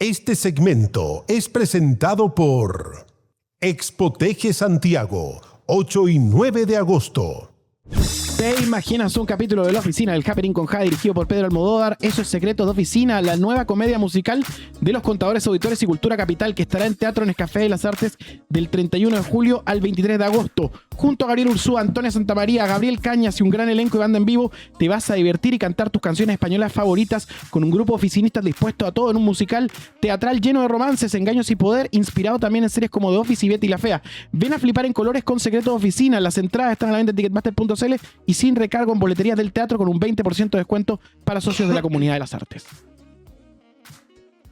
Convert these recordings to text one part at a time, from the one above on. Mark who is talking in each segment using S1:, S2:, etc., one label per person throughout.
S1: Este segmento es presentado por Expoteje Santiago, 8 y 9 de agosto.
S2: ¿Te imaginas un capítulo de La Oficina del Happening con Jade dirigido por Pedro Almodóvar? Eso es Secretos de Oficina, la nueva comedia musical de los contadores, auditores y Cultura Capital, que estará en Teatro Nescafé de las Artes del 31 de julio al 23 de agosto. Junto a Gabriel Ursúa, Antonia Santamaría, Gabriel Cañas y un gran elenco de banda en vivo, te vas a divertir y cantar tus canciones españolas favoritas con un grupo de oficinistas dispuesto a todo en un musical teatral lleno de romances, engaños y poder, inspirado también en series como The Office y Betty la Fea. Ven a flipar en colores con Secretos de Oficina. Las entradas están a la venta en ticketmaster.cl y sin recargo en boleterías del teatro, con un 20% de descuento para socios de la Comunidad de las Artes.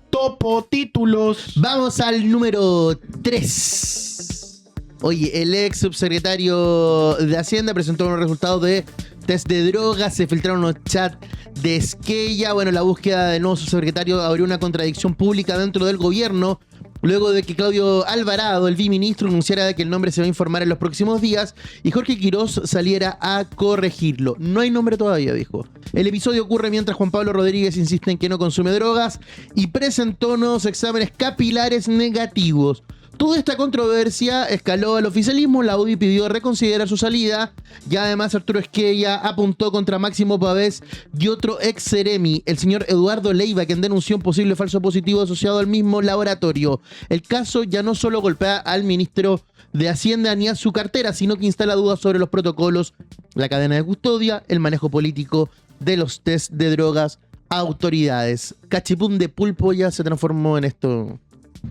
S2: Topo títulos.
S3: Vamos al número 3. Oye, el ex subsecretario de Hacienda presentó unos resultados de test de drogas, se filtraron unos chats de Esquella. Bueno, la búsqueda del nuevo subsecretario abrió una contradicción pública dentro del gobierno, luego de que Claudio Alvarado, el viceministro, anunciara que el nombre se va a informar en los próximos días y Jorge Quirós saliera a corregirlo. No hay nombre todavía, dijo. El episodio ocurre mientras Juan Pablo Rodríguez insiste en que no consume drogas y presentó nuevos exámenes capilares negativos. Toda esta controversia escaló al oficialismo. La UDI pidió reconsiderar su salida y además Arturo Esquella apuntó contra Máximo Pavés y otro ex Ceremi, el señor Eduardo Leiva, quien denunció un posible falso positivo asociado al mismo laboratorio. El caso ya no solo golpea al ministro de Hacienda ni a su cartera, sino que instala dudas sobre los protocolos, la cadena de custodia, el manejo político de los test de drogas a autoridades. Cachipún de pulpo ya se transformó en esto.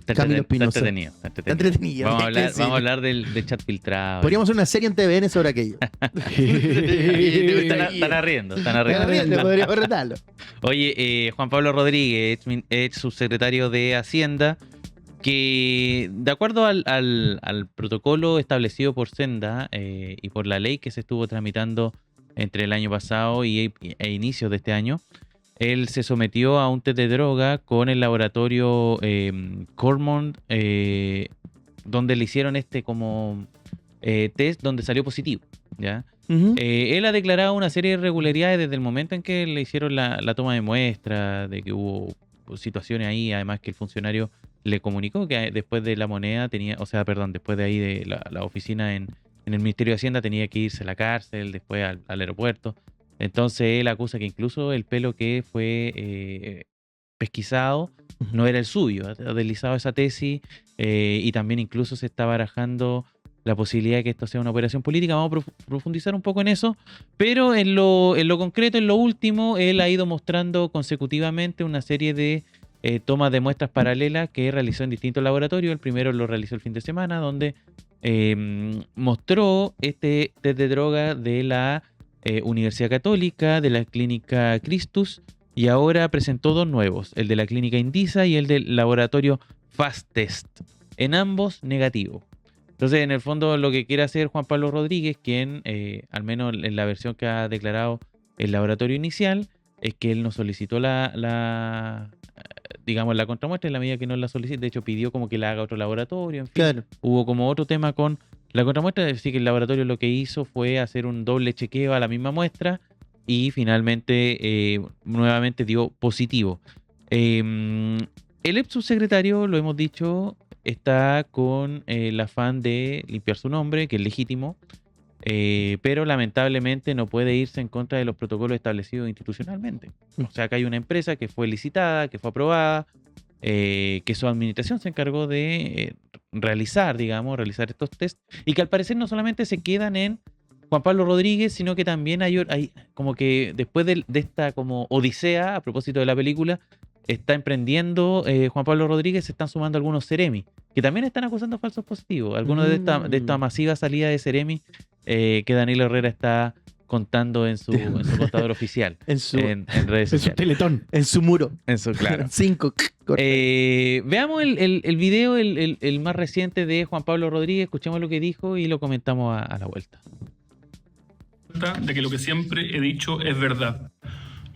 S3: Camilo Espinosa.
S4: Está entretenido. Vamos a hablar del chat filtrado.
S3: Podríamos hacer una serie en TVN sobre aquello.
S4: Están riendo.
S3: Podríamos retarlo.
S4: Oye, Juan Pablo Rodríguez, ex subsecretario de Hacienda, que de acuerdo al protocolo establecido por Senda y por la ley que se estuvo tramitando entre el año pasado e inicios de este año, él se sometió a un test de droga con el laboratorio Cormont, donde le hicieron test donde salió positivo, ¿ya? Uh-huh. Él ha declarado una serie de irregularidades desde el momento en que le hicieron la toma de muestra, de que hubo situaciones ahí, además que el funcionario le comunicó que después de la moneda después de ahí de la oficina en el Ministerio de Hacienda tenía que irse a la cárcel, después al aeropuerto. Entonces él acusa que incluso el pelo que fue pesquisado no era el suyo. Ha deslizado esa tesis y también incluso se está barajando la posibilidad de que esto sea una operación política. Vamos a profundizar un poco en eso, pero en lo concreto, en lo último, él ha ido mostrando consecutivamente una serie de tomas de muestras paralelas que realizó en distintos laboratorios. El primero lo realizó el fin de semana, donde mostró este test de droga de la Universidad Católica, de la Clínica Christus, y ahora presentó dos nuevos, el de la Clínica Indisa y el del laboratorio Fast Test, en ambos negativo. Entonces, en el fondo, lo que quiere hacer Juan Pablo Rodríguez, quien, al menos en la versión que ha declarado el laboratorio inicial, es que él no solicitó la contramuestra, en la medida que no la solicita. De hecho, pidió como que la haga otro laboratorio, en fin. Claro. Hubo como otro tema con la contramuestra, es decir, que el laboratorio lo que hizo fue hacer un doble chequeo a la misma muestra y finalmente nuevamente dio positivo. El ex subsecretario, lo hemos dicho, está con el afán de limpiar su nombre, que es legítimo, pero lamentablemente no puede irse en contra de los protocolos establecidos institucionalmente. O sea, que hay una empresa que fue licitada, que fue aprobada, que su administración se encargó de realizar estos test, y que al parecer no solamente se quedan en Juan Pablo Rodríguez, sino que también hay como que después de esta como odisea, a propósito de la película, está emprendiendo Juan Pablo Rodríguez, se están sumando algunos Ceremi, que también están acusando falsos positivos. Algunos de esta masiva salida de Ceremi que Daniel Herrera está contando en su contador oficial, en redes sociales. En su
S3: teletón, en su muro.
S4: Claro.
S3: 5.
S4: Veamos el video, el más reciente de Juan Pablo Rodríguez, escuchemos lo que dijo y lo comentamos a la vuelta.
S5: De que lo que siempre he dicho es verdad.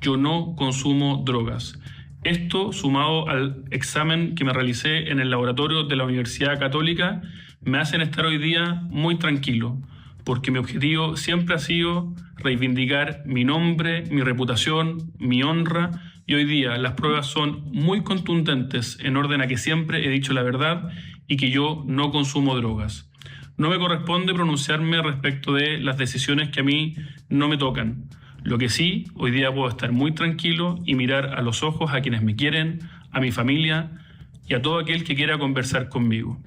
S5: Yo no consumo drogas. Esto, sumado al examen que me realicé en el laboratorio de la Universidad Católica, me hacen estar hoy día muy tranquilo, porque mi objetivo siempre ha sido reivindicar mi nombre, mi reputación, mi honra y hoy día las pruebas son muy contundentes en orden a que siempre he dicho la verdad y que yo no consumo drogas. No me corresponde pronunciarme respecto de las decisiones que a mí no me tocan. Lo que sí, hoy día puedo estar muy tranquilo y mirar a los ojos a quienes me quieren, a mi familia y a todo aquel que quiera conversar conmigo.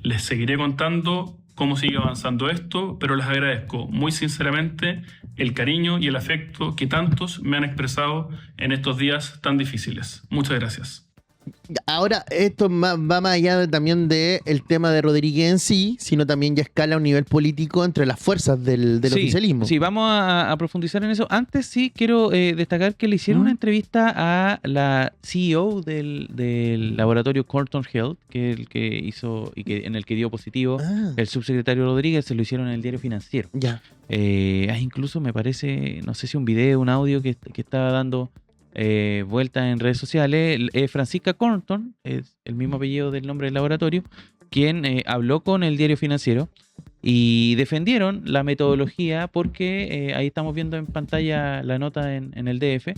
S5: Les seguiré contando cómo sigue avanzando esto, pero les agradezco muy sinceramente el cariño y el afecto que tantos me han expresado en estos días tan difíciles. Muchas gracias.
S3: Ahora, esto va más allá también del tema de Rodríguez en sí, sino también ya escala a un nivel político entre las fuerzas del
S4: Sí,
S3: oficialismo.
S4: Sí, vamos a profundizar en eso. Antes sí quiero destacar que le hicieron una entrevista a la CEO del laboratorio Corton Health, que es el que hizo y que en el que dio positivo el subsecretario Rodríguez. Se lo hicieron en el Diario Financiero.
S3: Ya.
S4: Hay incluso, me parece, no sé si un video, un audio que estaba dando vueltas en redes sociales. Francisca Corton, es el mismo apellido del nombre del laboratorio, quien habló con el Diario Financiero y defendieron la metodología porque ahí estamos viendo en pantalla la nota en el DF.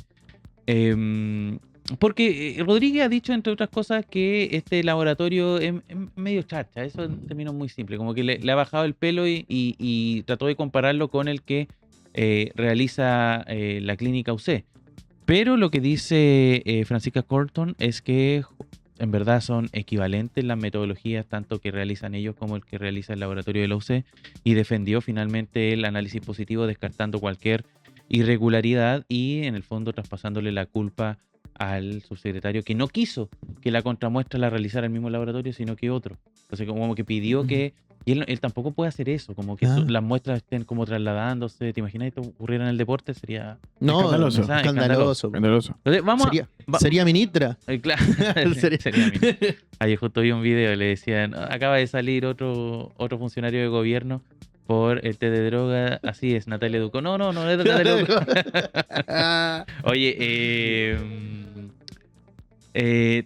S4: Porque Rodríguez ha dicho, entre otras cosas, que este laboratorio es medio charcha, eso en términos muy simples, como que le ha bajado el pelo y trató de compararlo con el que realiza la clínica UC. Pero lo que dice Francisca Corton es que en verdad son equivalentes las metodologías tanto que realizan ellos como el que realiza el laboratorio de la UC, y defendió finalmente el análisis positivo descartando cualquier irregularidad y en el fondo traspasándole la culpa al subsecretario que no quiso que la contramuestra la realizara el mismo laboratorio sino que otro. Entonces como que pidió que... Y él tampoco puede hacer eso, como que las muestras estén como trasladándose. ¿Te imaginas que esto ocurriera en el deporte? Sería
S2: Escandaloso.
S3: Escandaloso.
S4: Entonces, vamos
S3: Sería ministra.
S4: Claro, sería ministra. Ayer justo vi un video y le decían, acaba de salir otro funcionario de gobierno por el té de droga. Así es, Natalia Duco. No es Natalia Duco. Oye,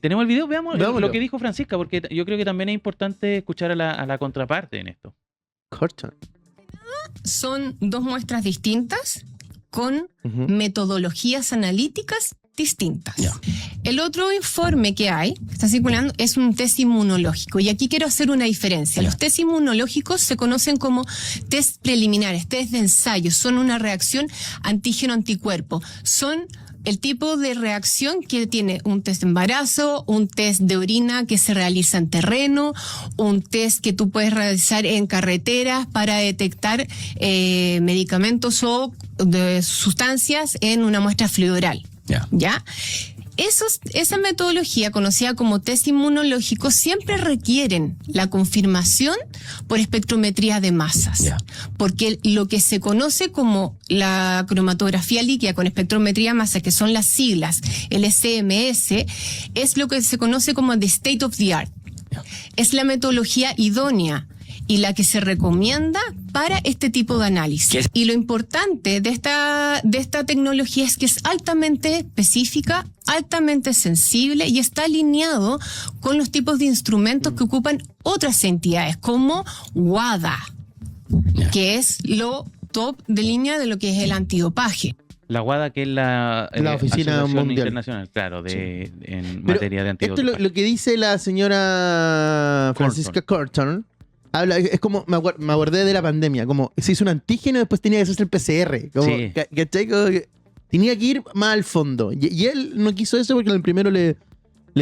S4: tenemos el video, veamos lo que dijo Francisca, porque yo creo que también es importante escuchar a la contraparte en esto.
S3: Corton.
S6: Son dos muestras distintas con metodologías analíticas distintas. El otro informe que hay, que está circulando, es un test inmunológico. Y aquí quiero hacer una diferencia. Los test inmunológicos se conocen como test preliminares, test de ensayo. Son una reacción antígeno-anticuerpo. Son el tipo de reacción que tiene un test de embarazo, un test de orina que se realiza en terreno, un test que tú puedes realizar en carreteras para detectar medicamentos o de sustancias en una muestra fluidoral. ¿Ya? Esa metodología, conocida como test inmunológico, siempre requieren la confirmación por espectrometría de masas. Porque lo que se conoce como la cromatografía líquida con espectrometría de masas, que son las siglas LCMS, es lo que se conoce como the state of the art. Es la metodología idónea y la que se recomienda para este tipo de análisis. Y lo importante de esta tecnología es que es altamente específica, altamente sensible y está alineado con los tipos de instrumentos que ocupan otras entidades, como WADA, que es lo top de línea de lo que es el antidopaje.
S4: La WADA, que es la
S3: Oficina
S4: Asociación
S3: Mundial
S4: Internacional, claro, en
S3: Pero
S4: materia de antidopaje.
S3: esto lo que dice la señora Francisca Corton. Habla, es como, me acordé de la pandemia, como se hizo un antígeno y después tenía que hacerse el PCR. Como,
S4: Sí.
S3: ¿cachai? Como que tenía que ir más al fondo. Y él no quiso eso porque en el primero le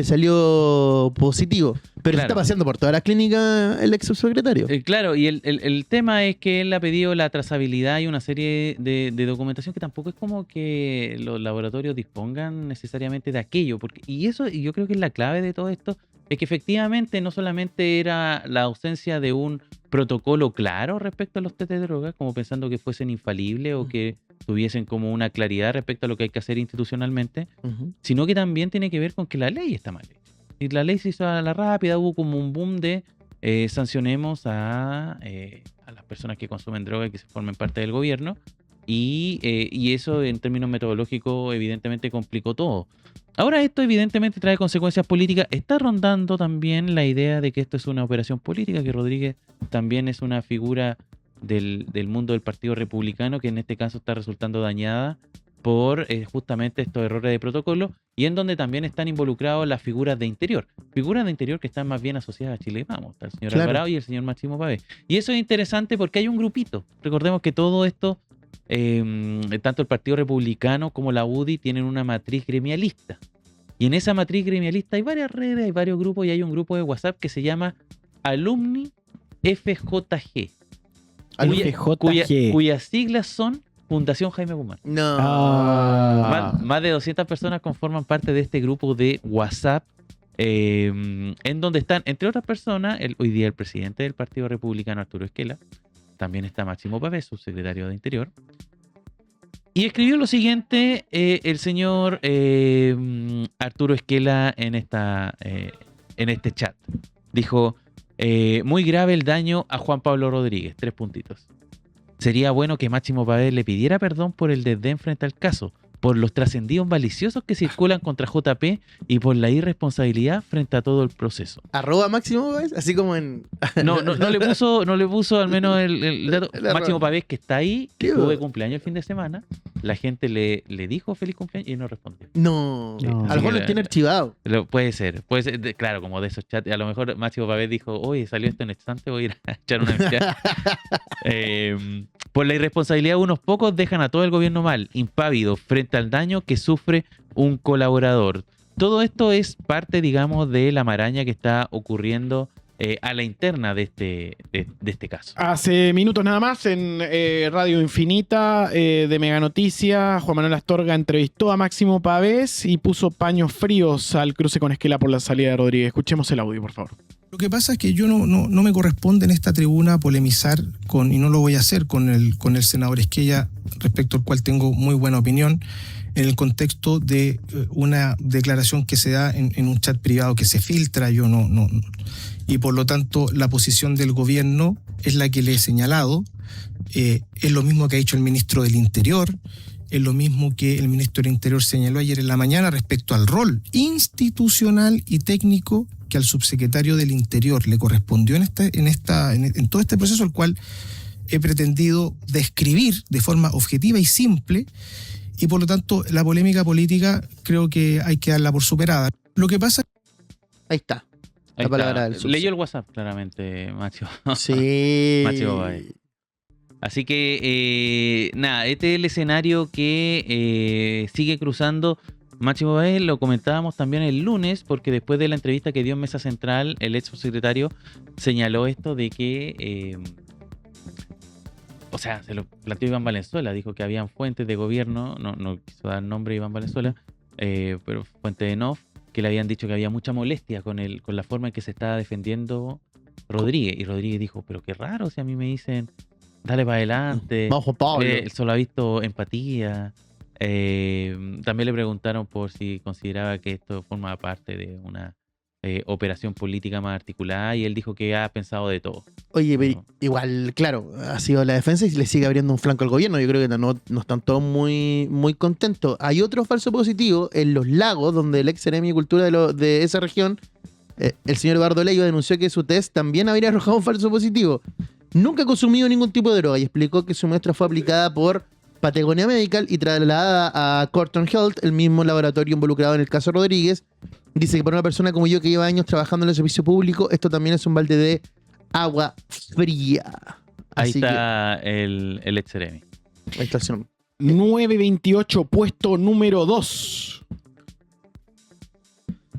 S3: salió positivo. Pero
S4: Claro.
S3: está paseando por todas las clínicas el ex subsecretario.
S4: Claro, y el tema es que él ha pedido la trazabilidad y una serie de documentación que tampoco es como que los laboratorios dispongan necesariamente de aquello. Y eso yo creo que es la clave de todo esto, es que efectivamente no solamente era la ausencia de un protocolo claro respecto a los test de drogas, como pensando que fuesen infalibles o que tuviesen como una claridad respecto a lo que hay que hacer institucionalmente, sino que también tiene que ver con que la ley está mal hecha. Y la ley se hizo a la rápida, hubo como un boom de sancionemos a las personas que consumen droga y que se formen parte del gobierno, y eso en términos metodológicos evidentemente complicó todo. Ahora esto evidentemente trae consecuencias políticas. Está rondando también la idea de que esto es una operación política, que Rodríguez también es una figura del mundo del Partido Republicano, que en este caso está resultando dañada por justamente estos errores de protocolo y en donde también están involucrados las figuras de interior. Figuras de interior que están más bien asociadas a Chile Vamos, está el señor
S3: Claro.
S4: Alvarado y el señor Máximo Pavés. Y eso es interesante porque hay un grupito. Recordemos que todo esto, tanto el Partido Republicano como la UDI tienen una matriz gremialista. Y en esa matriz gremialista hay varias redes, hay varios grupos y hay un grupo de WhatsApp que se llama Alumni FJG.
S2: FJG.
S4: Cuyas siglas son Fundación Jaime Guzmán.
S3: No.
S4: Más de 200 personas conforman parte de este grupo de WhatsApp, en donde están, entre otras personas, hoy día el presidente del Partido Republicano, Arturo Esquela, también está Máximo Pavés, subsecretario de Interior, y escribió lo siguiente el señor Arturo Esquela en este chat. Dijo, muy grave el daño a Juan Pablo Rodríguez, 3 puntitos. Sería bueno que Máximo Pavés le pidiera perdón por el desdén frente al caso, por los trascendidos maliciosos que circulan contra JP y por la irresponsabilidad frente a todo el proceso.
S3: Arroba Máximo Pavés, así como en...
S4: No le puso al menos el dato.
S3: El arroba.
S4: Máximo Pavés, que está ahí, que
S3: Qué
S4: tuvo de
S3: bueno.
S4: cumpleaños el fin de semana, la gente le dijo feliz cumpleaños y no respondió.
S3: No.
S2: No.
S3: A lo mejor
S4: Sí,
S3: lo tiene archivado.
S4: Puede ser, claro, como de esos chats. A lo mejor Máximo Pavés dijo, oye, salió esto en instante, voy a ir a echar una mirada. Por la irresponsabilidad de unos pocos dejan a todo el gobierno mal, impávido, frente al daño que sufre un colaborador. Todo esto es parte, digamos, de la maraña que está ocurriendo a la interna de este caso.
S2: Hace minutos nada más en Radio Infinita de Mega Noticias, Juan Manuel Astorga entrevistó a Máximo Pavés y puso paños fríos al cruce con Esquela por la salida de Rodríguez. Escuchemos el audio, por favor.
S7: Lo que pasa es que yo no me corresponde en esta tribuna polemizar y no lo voy a hacer con el senador Esquella, respecto al cual tengo muy buena opinión, en el contexto de una declaración que se da en un chat privado que se filtra. Y por lo tanto la posición del gobierno es la que le he señalado, es lo mismo que ha dicho el ministro del Interior, es lo mismo que el ministro del Interior señaló ayer en la mañana respecto al rol institucional y técnico que al subsecretario del Interior le correspondió en todo este proceso, el cual he pretendido describir de forma objetiva y simple, y por lo tanto la polémica política creo que hay que darla por superada. Lo que pasa...
S3: Ahí está.
S4: Ahí
S3: La palabra
S4: está.
S3: del subs.
S4: Leyó el WhatsApp, claramente, Máximo.
S3: Sí.
S4: Máximo Pavés. Así que, nada, este es el escenario que sigue cruzando Máximo Pavés. Lo comentábamos también el lunes, porque después de la entrevista que dio en Mesa Central, el ex subsecretario señaló esto de que, se lo planteó Iván Valenzuela, dijo que habían fuentes de gobierno, no quiso dar nombre a Iván Valenzuela, pero fuente de NOF, que le habían dicho que había mucha molestia con la forma en que se estaba defendiendo Rodríguez. Y Rodríguez dijo, pero qué raro, si a mí me dicen... Dale para adelante.
S3: Vamos, Juan Pablo.
S4: Él solo ha visto empatía. También le preguntaron por si consideraba que esto forma parte de una operación política más articulada, y él dijo que ha pensado de todo.
S3: Oye, pero igual, claro, ha sido la defensa y le sigue abriendo un flanco al gobierno. Yo creo que no están todos muy, muy contentos. Hay otro falso positivo en Los Lagos, donde el ex Seremi de Cultura de esa región, el señor Eduardo Leiva, denunció que su test también habría arrojado un falso positivo. Nunca ha consumido ningún tipo de droga y explicó que su muestra fue aplicada por Patagonia Medical y trasladada a Corton Health, el mismo laboratorio involucrado en el caso Rodríguez. Dice que para una persona como yo que lleva años trabajando en el servicio público, esto también es un balde de agua fría.
S4: Ahí
S3: Así
S4: está el ex Seremi.
S3: que, ahí está el señor.
S2: 928, puesto número 2.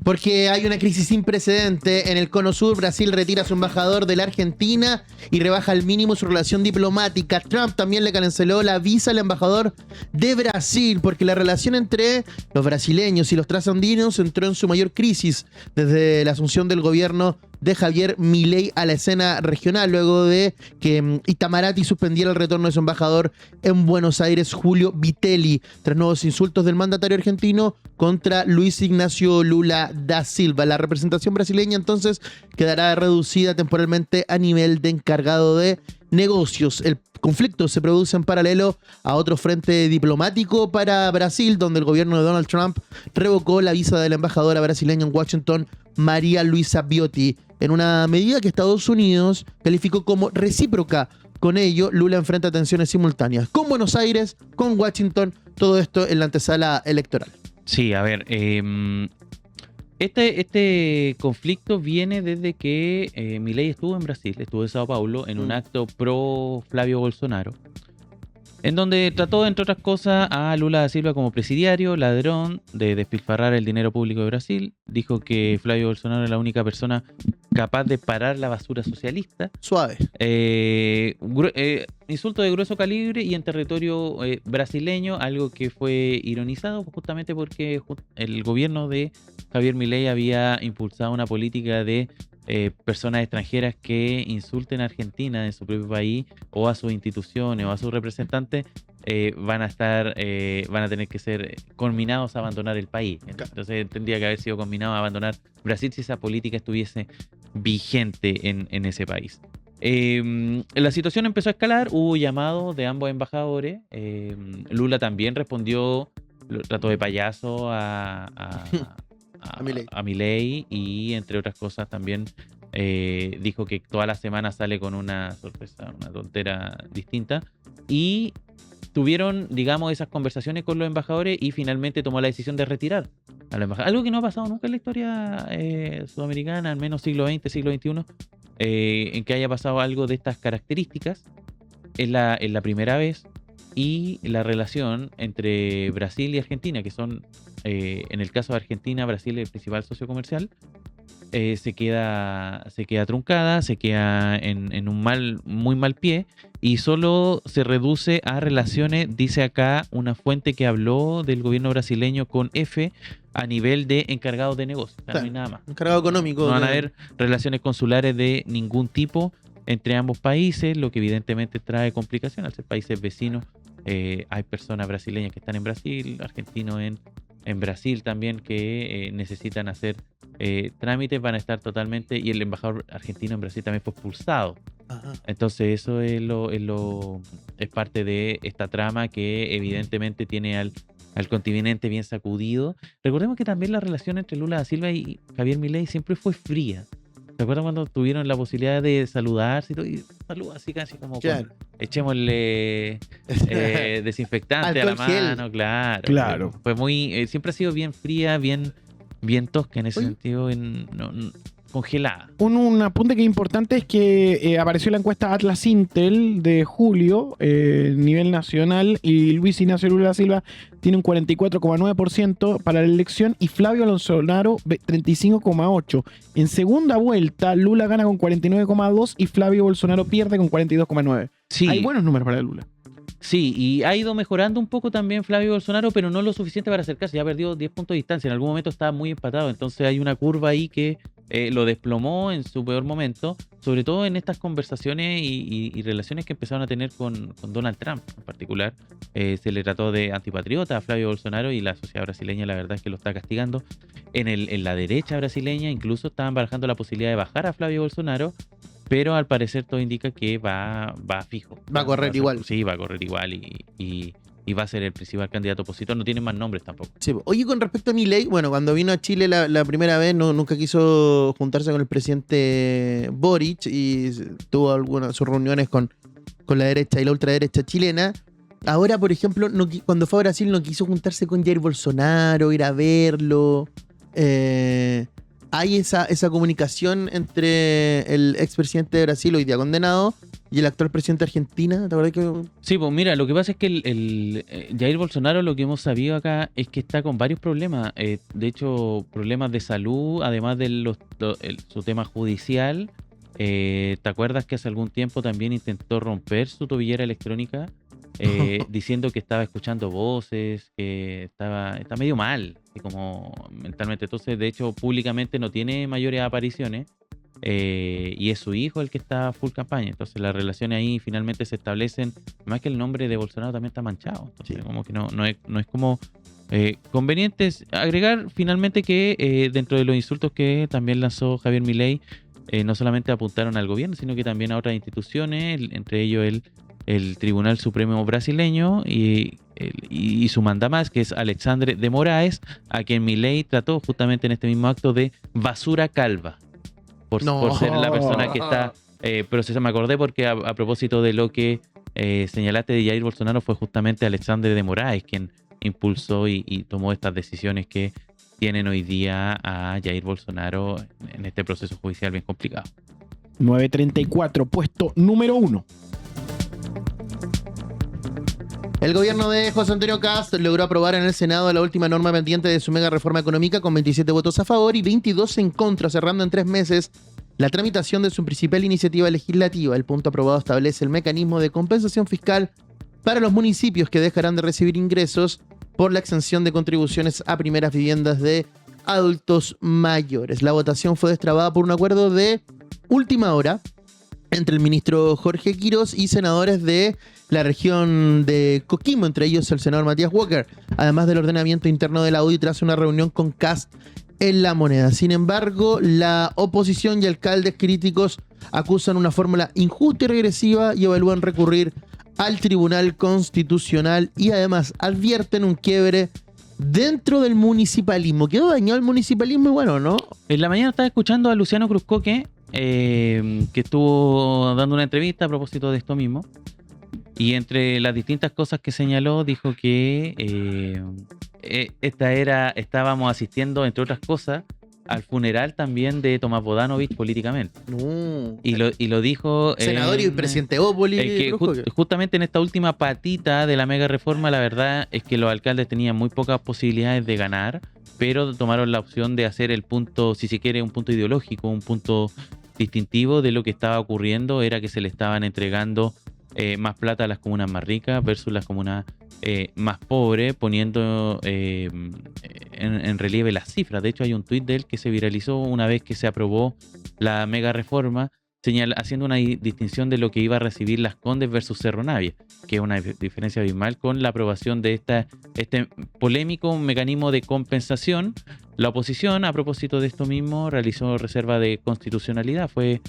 S3: Porque hay una crisis sin precedente. En el Cono Sur, Brasil retira a su embajador de la Argentina y rebaja al mínimo su relación diplomática. Trump también le canceló la visa al embajador de Brasil, porque la relación entre los brasileños y los trasandinos entró en su mayor crisis desde la asunción del gobierno de Javier Milei a la escena regional, luego de que Itamaraty suspendiera el retorno de su embajador en Buenos Aires, Julio Vitelli, tras nuevos insultos del mandatario argentino contra Luis Ignacio Lula da Silva. La representación brasileña entonces quedará reducida temporalmente a nivel de encargado de negocios. El conflicto se produce en paralelo a otro frente diplomático para Brasil, donde el gobierno de Donald Trump revocó la visa de la embajadora brasileña en Washington, María Luisa Biotti, en una medida que Estados Unidos calificó como recíproca Con ello, Lula enfrenta tensiones simultáneas con Buenos Aires, con Washington, todo esto en la antesala electoral.
S4: Sí, a ver, este conflicto viene desde que Milei estuvo en Brasil, estuvo en Sao Paulo, en un acto pro Flavio Bolsonaro, en donde trató, entre otras cosas, a Lula da Silva como presidiario, ladrón, de despilfarrar el dinero público de Brasil. Dijo que Flavio Bolsonaro era la única persona capaz de parar la basura socialista.
S3: Suave.
S4: Insulto de grueso calibre y en territorio brasileño, algo que fue ironizado justamente porque el gobierno de Javier Milei había impulsado una política de personas extranjeras que insulten a Argentina en su propio país o a sus instituciones o a sus representantes van a tener que ser conminados a abandonar el país. Entonces tendría que haber sido conminado a abandonar Brasil si esa política estuviese vigente en ese país. La situación empezó a escalar, hubo llamados de ambos embajadores. Lula también respondió, trató de payaso a Milei y entre otras cosas también dijo que toda la semana sale con una sorpresa, una tontera distinta, y tuvieron, digamos, esas conversaciones con los embajadores y finalmente tomó la decisión de retirar a la embajada. Algo que no ha pasado nunca en la historia sudamericana, al menos siglo XX, siglo XXI, en que haya pasado algo de estas características. Es la primera vez, y la relación entre Brasil y Argentina, que son, en el caso de Argentina, Brasil es el principal socio comercial, se queda truncada, se queda en un muy mal pie, y solo se reduce a relaciones, dice acá una fuente que habló del gobierno brasileño con F, a nivel de encargados de negocios. O sea, no hay nada más.
S3: Encargado económico.
S4: No van a haber relaciones consulares de ningún tipo entre ambos países, lo que evidentemente trae complicaciones al ser países vecinos. Hay personas brasileñas que están en Brasil, argentinos en Brasil también, que necesitan hacer trámites, van a estar totalmente, y el embajador argentino en Brasil también fue expulsado.
S3: Ajá.
S4: Entonces eso es parte de esta trama que evidentemente tiene al continente bien sacudido. Recordemos que también la relación entre Lula da Silva y Javier Milei siempre fue fría. ¿Te acuerdas cuando tuvieron la posibilidad de saludarse y todo? Y saludos así casi como
S3: claro.
S4: Echémosle desinfectante a la mano, claro. Fue muy, siempre ha sido bien fría, bien tosca en ese sentido, congelada.
S2: Un apunte que es importante es que apareció la encuesta Atlas Intel de julio, nivel nacional, y Luis Ignacio Lula da Silva tiene un 44,9% para la elección y Flavio Bolsonaro 35,8%. En segunda vuelta, Lula gana con 49,2% y Flavio Bolsonaro pierde con 42,9%.
S4: Sí.
S2: Hay buenos números para Lula.
S4: Sí, y ha ido mejorando un poco también Flavio Bolsonaro, pero no lo suficiente para acercarse. Ya ha perdido 10 puntos de distancia. En algún momento estaba muy empatado. Entonces hay una curva ahí que lo desplomó en su peor momento, sobre todo en estas conversaciones y relaciones que empezaron a tener con Donald Trump en particular. Se le trató de antipatriota a Flavio Bolsonaro y la sociedad brasileña la verdad es que lo está castigando. En la derecha brasileña incluso estaban barajando la posibilidad de bajar a Flavio Bolsonaro, pero al parecer todo indica que va fijo.
S3: Va a correr igual.
S4: Sí, va a correr igual y va a ser el principal candidato opositor. No tiene más nombres tampoco.
S3: Sí. Oye, con respecto a Milei, bueno, cuando vino a Chile la primera vez nunca quiso juntarse con el presidente Boric y tuvo algunas sus reuniones con la derecha y la ultraderecha chilena. Ahora, por ejemplo, cuando fue a Brasil no quiso juntarse con Jair Bolsonaro, ir a verlo. Hay esa comunicación entre el expresidente de Brasil, hoy día condenado, y el actual presidente de Argentina. ¿Te acuerdas que...?
S4: Sí, pues mira, lo que pasa es que el Jair Bolsonaro, lo que hemos sabido acá es que está con varios problemas. De hecho, problemas de salud, además de su tema judicial. ¿Te acuerdas que hace algún tiempo también intentó romper su tobillera electrónica? Diciendo que estaba escuchando voces, que está medio mal, como mentalmente. Entonces, de hecho, públicamente no tiene mayores apariciones, y es su hijo el que está full campaña. Entonces, las relaciones ahí finalmente se establecen, más que el nombre de Bolsonaro también está manchado. Entonces, sí, como que no es como conveniente agregar finalmente que dentro de los insultos que también lanzó Javier Milei, no solamente apuntaron al gobierno, sino que también a otras instituciones, entre ellos el Tribunal Supremo brasileño y su mandamás, que es Alexandre de Moraes, a quien Milei trató justamente en este mismo acto de basura calva, por ser la persona que está Pero me acordé porque a propósito de lo que señalaste de Jair Bolsonaro, fue justamente Alexandre de Moraes quien impulsó y tomó estas decisiones que tienen hoy día a Jair Bolsonaro en este proceso judicial bien complicado.
S2: 934, puesto número 1.
S3: El gobierno de José Antonio Kast logró aprobar en el Senado la última norma pendiente de su mega reforma económica con 27 votos a favor y 22 en contra, cerrando en 3 meses la tramitación de su principal iniciativa legislativa. El punto aprobado establece el mecanismo de compensación fiscal para los municipios que dejarán de recibir ingresos por la exención de contribuciones a primeras viviendas de adultos mayores. La votación fue destrabada por un acuerdo de última hora entre el ministro Jorge Quirós y senadores de la región de Coquimbo, entre ellos el senador Matías Walker, además del ordenamiento interno de la UDI tras una reunión con Kast en La Moneda. Sin embargo, la oposición y alcaldes críticos acusan una fórmula injusta y regresiva y evalúan recurrir al Tribunal Constitucional y además advierten un quiebre dentro del municipalismo. Quedó dañado el municipalismo y bueno, ¿no?
S4: En la mañana estaba escuchando a Luciano Cruzcoque, que estuvo dando una entrevista a propósito de esto mismo. Y entre las distintas cosas que señaló, dijo que estábamos asistiendo, entre otras cosas, al funeral también de Tomás Bodanovich políticamente. Y lo dijo...
S3: Senador y presidente Ópoli.
S4: Que justamente en esta última patita de la mega reforma, la verdad es que los alcaldes tenían muy pocas posibilidades de ganar, pero tomaron la opción de hacer el punto, si se quiere, un punto ideológico, un punto distintivo de lo que estaba ocurriendo, era que se le estaban entregando más plata a las comunas más ricas versus las comunas más pobres, poniendo en relieve las cifras. De hecho, hay un tuit de él que se viralizó una vez que se aprobó la mega reforma, haciendo una distinción de lo que iba a recibir Las Condes versus Cerro Navia, que es una diferencia abismal con la aprobación de este polémico mecanismo de compensación. La oposición, a propósito de esto mismo, realizó reserva de constitucionalidad. Fue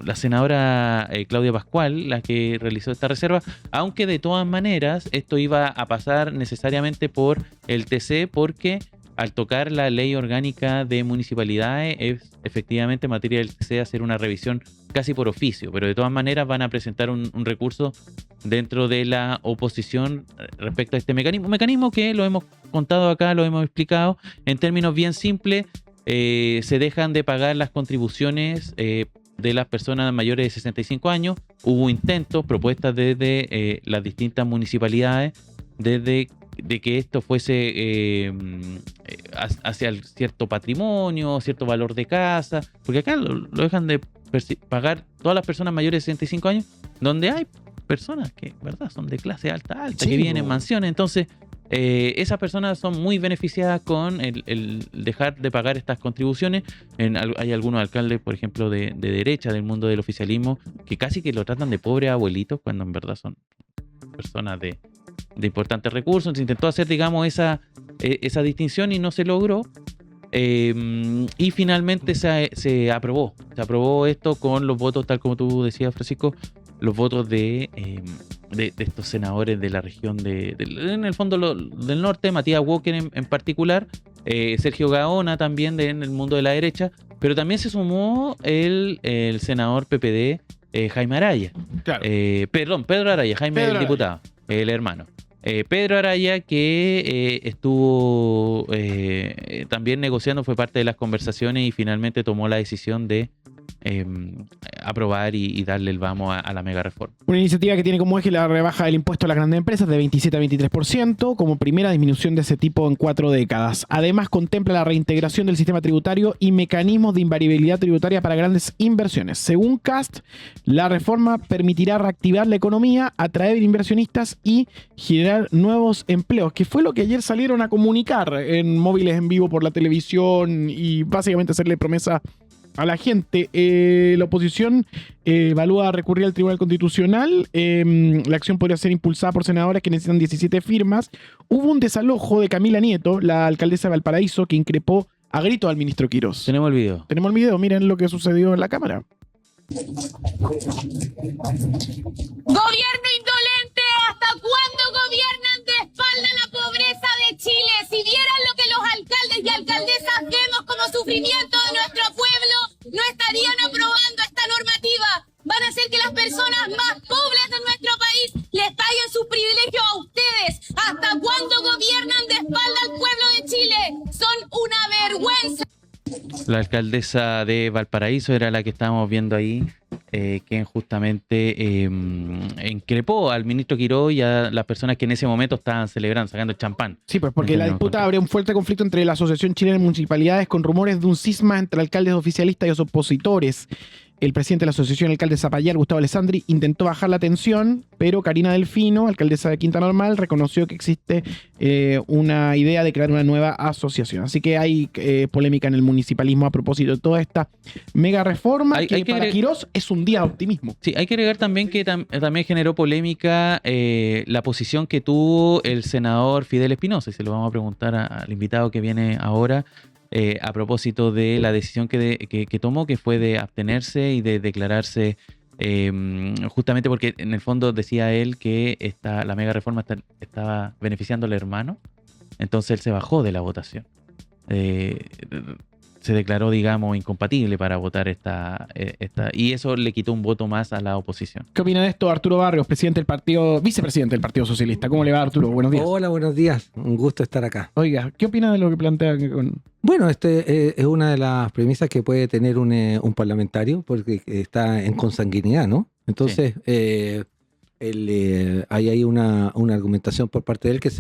S4: la senadora Claudia Pascual la que realizó esta reserva, aunque de todas maneras esto iba a pasar necesariamente por el TC, porque al tocar la ley orgánica de municipalidades es efectivamente materia del TC hacer una revisión casi por oficio, pero de todas maneras van a presentar un recurso dentro de la oposición respecto a este mecanismo que lo hemos contado acá, lo hemos explicado en términos bien simples. Se dejan de pagar las contribuciones de las personas mayores de 65 años. Hubo intentos, propuestas desde las distintas municipalidades, desde de que esto fuese hacia cierto patrimonio, cierto valor de casa, porque acá lo dejan de pagar todas las personas mayores de 65 años, donde hay personas que, ¿verdad?, son de clase alta, sí, que viven en mansiones. Entonces, esas personas son muy beneficiadas con el dejar de pagar estas contribuciones. Hay algunos alcaldes, por ejemplo, de derecha, del mundo del oficialismo, que casi que lo tratan de pobres abuelitos, cuando en verdad son personas de importantes recursos. Se intentó hacer, digamos, esa distinción y no se logró. Y finalmente se aprobó esto con los votos, tal como tú decías, Francisco, los votos de estos senadores de la región en el fondo del norte, Matías Walker en particular, Sergio Gaona también en el mundo de la derecha, pero también se sumó el senador PPD Jaime Araya.
S2: Claro.
S4: Pedro Araya, Jaime el diputado, el hermano. Pedro Araya, que estuvo también negociando, fue parte de las conversaciones y finalmente tomó la decisión de aprobar y darle el vamos a la mega reforma.
S2: Una iniciativa que tiene como eje la rebaja del impuesto a las grandes empresas de 27 a 23%, como primera disminución de ese tipo en 4 décadas. Además, contempla la reintegración del sistema tributario y mecanismos de invariabilidad tributaria para grandes inversiones. Según Kast, la reforma permitirá reactivar la economía, atraer inversionistas y generar nuevos empleos, que fue lo que ayer salieron a comunicar en móviles en vivo por la televisión y básicamente hacerle promesa a la gente. La oposición evalúa recurrir al Tribunal Constitucional. La acción podría ser impulsada por senadores que necesitan 17 firmas. Hubo un desalojo de Camila Nieto, la alcaldesa de Valparaíso, que increpó a grito al ministro Quirós.
S4: Tenemos el video.
S2: Miren lo que sucedió en la cámara.
S8: Gobierno indolente, ¿hasta cuándo gobiernan de espalda la pobreza de Chile? Si vieran lo que los alcaldes y alcaldesas vemos como sufrimiento de nuestro pueblo, no estarían aprobando esta norma
S4: La alcaldesa de Valparaíso era la que estábamos viendo ahí, quien justamente increpó al ministro Quirós y a las personas que en ese momento estaban celebrando, sacando champán.
S2: Sí, pues porque la disputa habría un fuerte conflicto entre la Asociación Chilena de Municipalidades con rumores de un cisma entre alcaldes oficialistas y los opositores. El presidente de la Asociación Alcalde Zapallar, Gustavo Alessandri, intentó bajar la tensión, pero Karina Delfino, alcaldesa de Quinta Normal, reconoció que existe una idea de crear una nueva asociación. Así que hay polémica en el municipalismo a propósito de toda esta mega reforma que para Quirós es un día de optimismo.
S4: Sí, hay que agregar también que también generó polémica la posición que tuvo el senador Fidel Espinosa, y se lo vamos a preguntar al invitado que viene ahora, a propósito de la decisión que tomó, que fue de abstenerse y de declararse, justamente porque en el fondo decía él que la mega reforma estaba beneficiando al hermano, entonces él se bajó de la votación. Se declaró, digamos, incompatible para votar esta, y eso le quitó un voto más a la oposición.
S2: ¿Qué opina de esto Arturo Barrios, vicepresidente del Partido Socialista? ¿Cómo le va, Arturo? Buenos días.
S9: Hola, buenos días. Un gusto estar acá.
S2: Oiga, ¿qué opina de lo que plantea con...
S9: Bueno, es una de las premisas que puede tener un parlamentario, porque está en consanguinidad, ¿no? Entonces, sí. Hay ahí una argumentación por parte de él que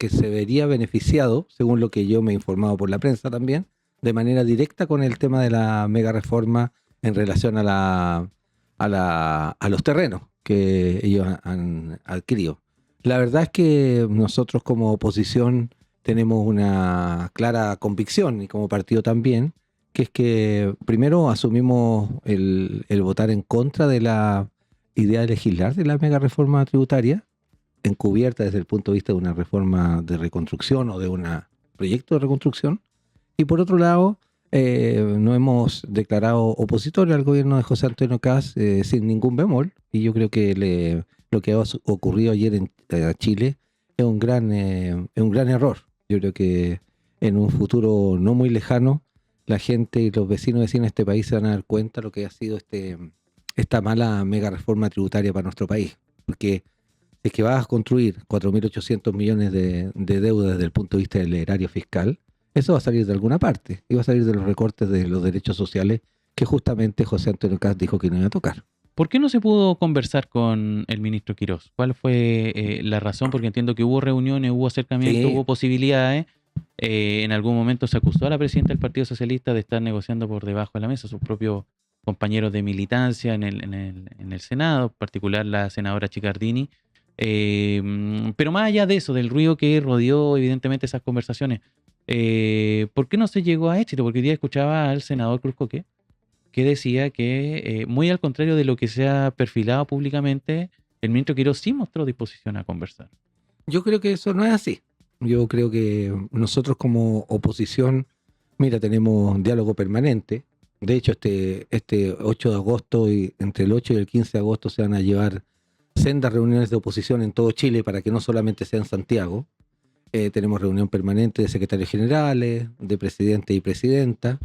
S9: se vería beneficiado, según lo que yo me he informado por la prensa también, de manera directa con el tema de la mega reforma en relación a los terrenos que ellos han adquirido. La verdad es que nosotros como oposición tenemos una clara convicción, y como partido también, que es que primero asumimos el votar en contra de la idea de legislar de la mega reforma tributaria, encubierta desde el punto de vista de una reforma de reconstrucción o de un proyecto de reconstrucción. Y por otro lado, nos hemos declarado opositores al gobierno de José Antonio Kast sin ningún bemol, y yo creo que lo que ha ocurrido ayer en Chile es un gran error. Yo creo que en un futuro no muy lejano, la gente y los vecinos de este país se van a dar cuenta de lo que ha sido esta mala mega reforma tributaria para nuestro país. Porque es que vas a construir 4.800 millones de deuda desde el punto de vista del erario fiscal, eso va a salir de alguna parte, y va a salir de los recortes de los derechos sociales que justamente José Antonio Kast dijo que no iba a tocar.
S4: ¿Por qué no se pudo conversar con el ministro Quirós? ¿Cuál fue la razón? Porque entiendo que hubo reuniones, hubo acercamientos, hubo posibilidades. En algún momento se acusó a la presidenta del Partido Socialista de estar negociando por debajo de la mesa, sus propios compañeros de militancia en el Senado, en particular la senadora Chicardini. Pero más allá de eso, del ruido que rodeó evidentemente esas conversaciones, ¿por qué no se llegó a éxito? Porque hoy día escuchaba al senador Cruz Coque, que decía que, muy al contrario de lo que se ha perfilado públicamente, el ministro Quirós sí mostró disposición a conversar.
S9: Yo creo que eso no es así. Yo creo que nosotros como oposición, mira, tenemos diálogo permanente. De hecho, este 8 de agosto, y entre el 8 y el 15 de agosto se van a llevar sendas reuniones de oposición en todo Chile, para que no solamente sea en Santiago. Tenemos reunión permanente de secretarios generales, de presidente y presidenta.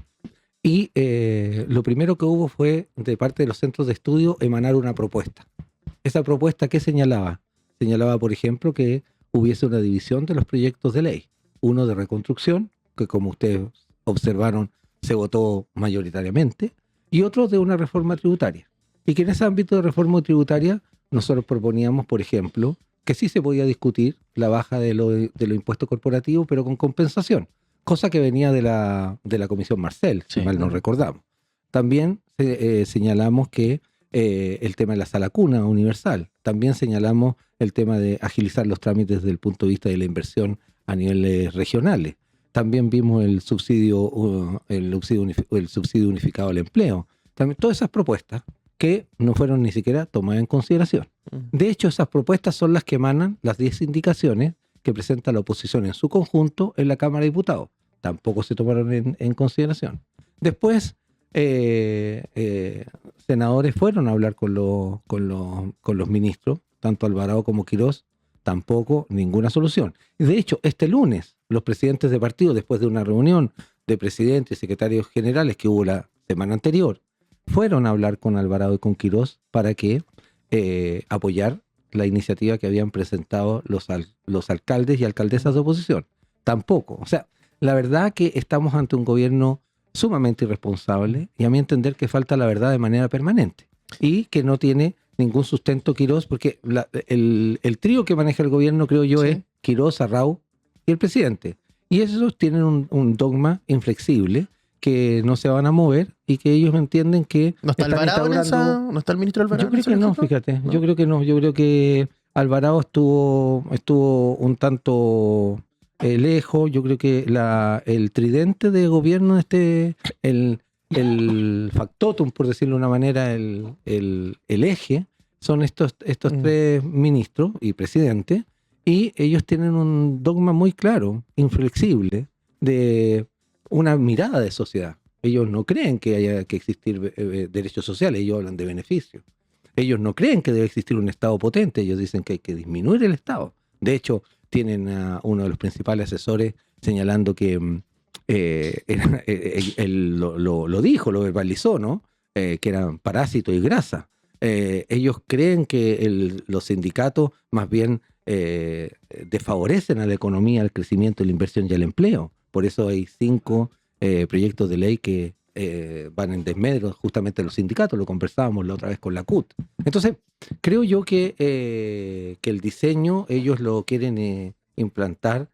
S9: Y lo primero que hubo fue, de parte de los centros de estudio, emanar una propuesta. ¿Esa propuesta qué señalaba? Señalaba, por ejemplo, que hubiese una división de los proyectos de ley. Uno de reconstrucción, que como ustedes observaron, se votó mayoritariamente, y otro de una reforma tributaria. Y que en ese ámbito de reforma tributaria nosotros proponíamos, por ejemplo, que sí se podía discutir la baja de lo impuestos corporativos, pero con compensación, cosa que venía de la Comisión Marcel, si mal no recordamos. También señalamos que el tema de la sala cuna universal. También señalamos el tema de agilizar los trámites desde el punto de vista de la inversión a niveles regionales. También vimos el subsidio unificado al empleo. También todas esas propuestas que no fueron ni siquiera tomadas en consideración. De hecho, esas propuestas son las que emanan las 10 indicaciones que presenta la oposición en su conjunto en la Cámara de Diputados. Tampoco se tomaron en consideración. Después, senadores fueron a hablar con los ministros, tanto Alvarado como Quirós, tampoco ninguna solución. De hecho, este lunes, los presidentes de partido, después de una reunión de presidentes y secretarios generales que hubo la semana anterior, fueron a hablar con Alvarado y con Quirós para que apoyar la iniciativa que habían presentado los alcaldes y alcaldesas de oposición. Tampoco. O sea, la verdad que estamos ante un gobierno sumamente irresponsable y a mi entender que falta la verdad de manera permanente y que no tiene ningún sustento Quirós, porque el trío que maneja el gobierno, creo yo, es Quirós, Arrau y el presidente. Y esos tienen un dogma inflexible que no se van a mover y que ellos entienden que...
S3: ¿No está Alvarado en esa? ¿No está el ministro Alvarado?
S9: Yo creo que no, fíjate. ¿No? Yo creo que no. Yo creo que Alvarado estuvo un tanto lejos. Yo creo que el tridente de gobierno, el factotum, por decirlo de una manera, el eje, son estos tres ministros y presidentes, y ellos tienen un dogma muy claro, inflexible, de una mirada de sociedad. Ellos no creen que haya que existir derechos sociales, ellos hablan de beneficios. Ellos no creen que debe existir un Estado potente, ellos dicen que hay que disminuir el Estado. De hecho, tienen a uno de los principales asesores señalando que él lo dijo, lo verbalizó, ¿no? Que eran parásitos y grasa. Ellos creen que los sindicatos más bien desfavorecen a la economía, al crecimiento, la inversión y al empleo. Por eso hay 5 proyectos de ley que van en desmedro justamente de los sindicatos. Lo conversábamos la otra vez con la CUT. Entonces, creo yo que el diseño ellos lo quieren implantar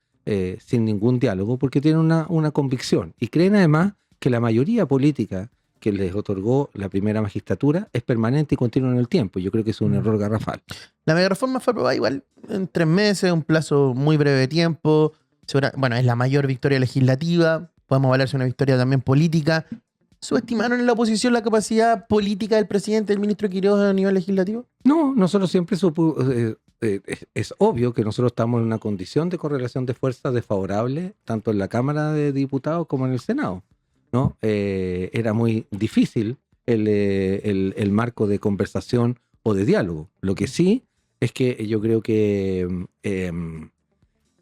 S9: sin ningún diálogo porque tienen una convicción y creen además que la mayoría política que les otorgó la primera magistratura es permanente y continua en el tiempo. Yo creo que es un error garrafal.
S3: La megareforma fue aprobada igual en 3 meses, un plazo muy breve de tiempo. Bueno, es la mayor victoria legislativa. Podemos hablar de una victoria también política. ¿Subestimaron en la oposición la capacidad política del presidente, del ministro Quirós a nivel legislativo?
S9: No, nosotros siempre es obvio que nosotros estamos en una condición de correlación de fuerzas desfavorable, tanto en la Cámara de Diputados como en el Senado, ¿no? Era muy difícil el marco de conversación o de diálogo. Lo que sí es que yo creo que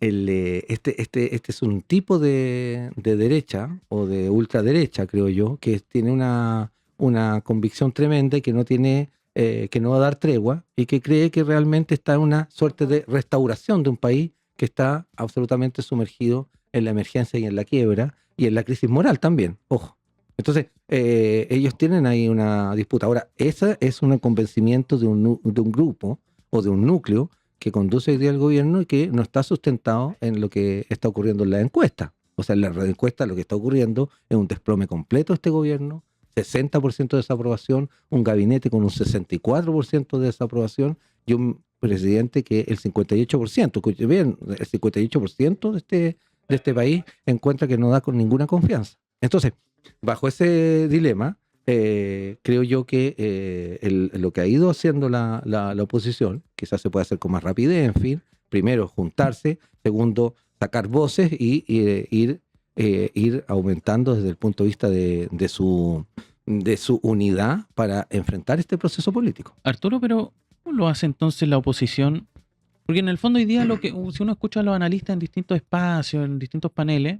S9: este es un tipo de derecha o de ultraderecha, creo yo, que tiene una convicción tremenda y que no va a dar tregua y que cree que realmente está en una suerte de restauración de un país que está absolutamente sumergido en la emergencia y en la quiebra y en la crisis moral también, ojo. Entonces, ellos tienen ahí una disputa. Ahora, ese es un convencimiento de un grupo o de un núcleo que conduce hoy día al gobierno y que no está sustentado en lo que está ocurriendo en la encuesta. O sea, en la encuesta lo que está ocurriendo es un desplome completo de este gobierno, 60% de desaprobación, un gabinete con un 64% de desaprobación y un presidente que el 58%, escuche bien, el 58% de este país encuentra que no da con ninguna confianza. Entonces, bajo ese dilema, creo yo que lo que ha ido haciendo la oposición, quizás se puede hacer con más rapidez, en fin, primero juntarse, segundo sacar voces y ir aumentando desde el punto de vista de su unidad para enfrentar este proceso político.
S4: Arturo, pero ¿cómo lo hace entonces la oposición? Porque en el fondo hoy día si uno escucha a los analistas en distintos espacios, en distintos paneles,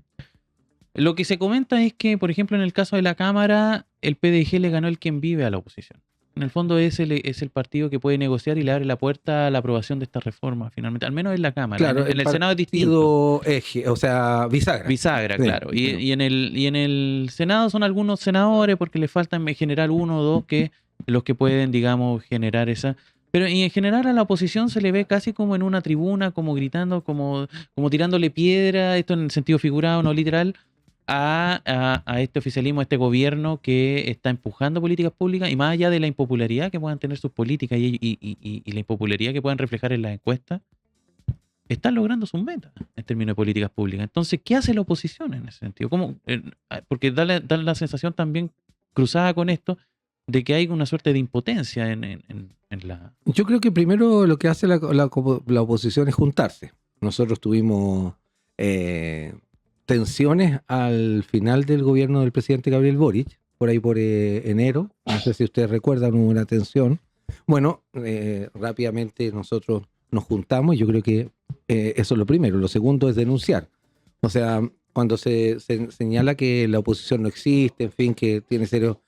S4: lo que se comenta es que, por ejemplo, en el caso de la Cámara, el PDG le ganó el quien vive a la oposición. En el fondo es el partido que puede negociar y le abre la puerta a la aprobación de esta reforma, finalmente. Al menos en la Cámara.
S9: Claro,
S4: en el Senado es distinto.
S9: Eje, o sea, bisagra.
S4: Bisagra,
S9: Sí,
S4: claro. Y en el Senado son algunos senadores porque le faltan en general 1 o 2 los que pueden, digamos, generar esa... Pero en general a la oposición se le ve casi como en una tribuna, como gritando, como tirándole piedra, esto en el sentido figurado, no literal, a este oficialismo, a este gobierno que está empujando políticas públicas y más allá de la impopularidad que puedan tener sus políticas y la impopularidad que puedan reflejar en las encuestas, están logrando sus metas en términos de políticas públicas. Entonces, ¿qué hace la oposición en ese sentido? Porque da la sensación también cruzada con esto de que hay una suerte de impotencia en la...
S9: Yo creo que primero lo que hace la oposición es juntarse. Nosotros tuvimos tensiones al final del gobierno del presidente Gabriel Boric, por ahí por enero. No sé si ustedes recuerdan, hubo una tensión. Bueno, rápidamente nosotros nos juntamos y yo creo que eso es lo primero. Lo segundo es denunciar. O sea, cuando se señala que la oposición no existe, en fin, que tiene serios...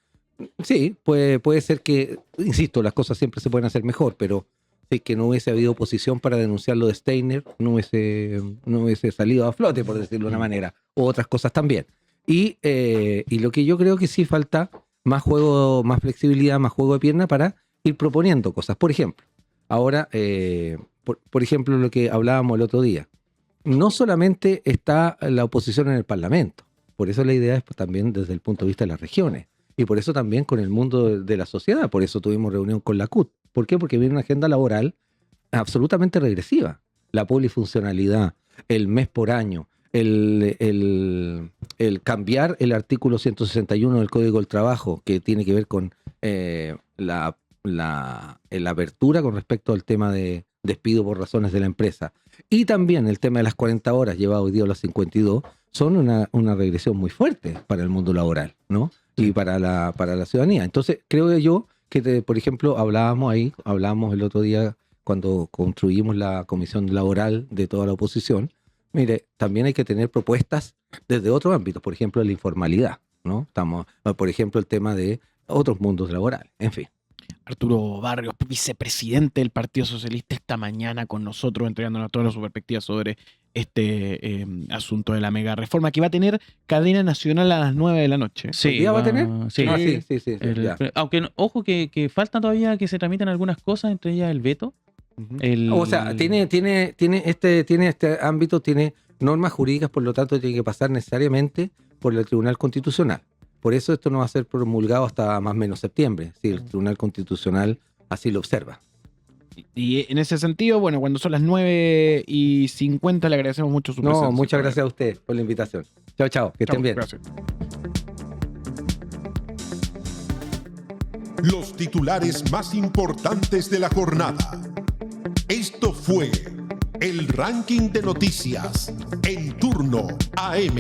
S9: Sí, puede ser que, insisto, las cosas siempre se pueden hacer mejor, pero si que no hubiese habido oposición para denunciar lo de Steiner, no hubiese salido a flote, por decirlo de una manera, o otras cosas también. Y lo que yo creo que sí falta, más juego, más flexibilidad, más juego de pierna para ir proponiendo cosas. Por ejemplo, ahora, por ejemplo, lo que hablábamos el otro día, no solamente está la oposición en el Parlamento, por eso la idea es también desde el punto de vista de las regiones, y por eso también con el mundo de la sociedad, por eso tuvimos reunión con la CUT. ¿Por qué? Porque viene una agenda laboral absolutamente regresiva. La polifuncionalidad, el mes por año, el cambiar el artículo 161 del Código del Trabajo, que tiene que ver con la apertura con respecto al tema de despido por razones de la empresa, y también el tema de las 40 horas llevado hoy día a las 52, son una regresión muy fuerte para el mundo laboral, ¿no? Y para la ciudadanía. Entonces, creo yo que, por ejemplo, hablábamos el otro día cuando construimos la comisión laboral de toda la oposición. Mire, también hay que tener propuestas desde otros ámbitos, por ejemplo, la informalidad, ¿no? Por ejemplo, el tema de otros mundos laborales, en fin.
S2: Arturo Barrios, vicepresidente del Partido Socialista, esta mañana con nosotros, entregándonos todas su perspectiva sobre este asunto de la mega reforma, que va a tener cadena nacional a las 9 de la noche.
S4: Sí,
S9: ¿Ya va a tener?
S4: Sí.
S9: Sí. Ya.
S4: Aunque, ojo, que faltan todavía que se tramiten algunas cosas, entre ellas el veto.
S9: O sea, tiene este ámbito, tiene normas jurídicas, por lo tanto tiene que pasar necesariamente por el Tribunal Constitucional. Por eso esto no va a ser promulgado hasta más o menos septiembre, si el Tribunal Constitucional así lo observa.
S2: Y en ese sentido, bueno, cuando son las 9:50 le agradecemos mucho su presencia.
S9: No, muchas gracias a usted por la invitación. Chao, que estén bien.
S2: Gracias.
S1: Los titulares más importantes de la jornada. Esto fue el ranking de noticias en turno AM.